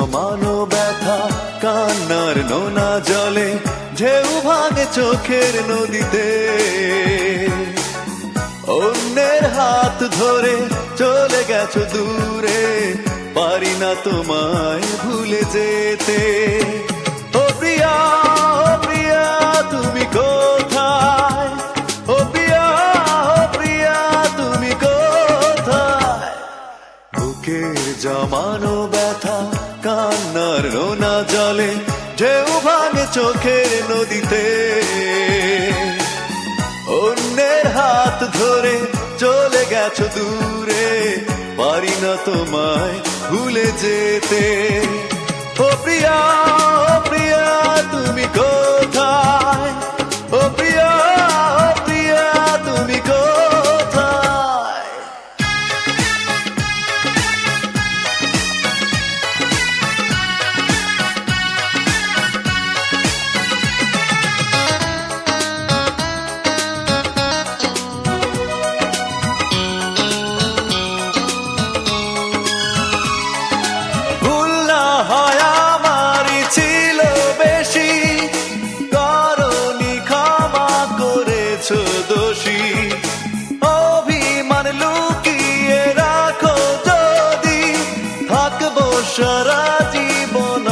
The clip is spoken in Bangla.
জমানো ব্যথা কান্নার নোনা জলে ঢেউ ভাঙে চোখের নদীতে অন্যের হাত ধরে চলে গেছো দূরে পারি না তোমায় ভুলে যেতে ও প্রিয়া তুমি কোথায় ও প্রিয়া তুমি কোথায় বুকের জমানো ব্যথা কান্নার নোনা জলে ঢেউ ভাঙে চোখের নদীতে অন্যের হাত ধরে চলে গেছো দূরে পারি না তোমায় ভুলে যেতে ও প্রিয়া তুমি কোথায় ও প্রিয়া তুমি কোথায় দোষী অভিমান লুকিয়ে রাখো যদি থাকবো সারা জীবন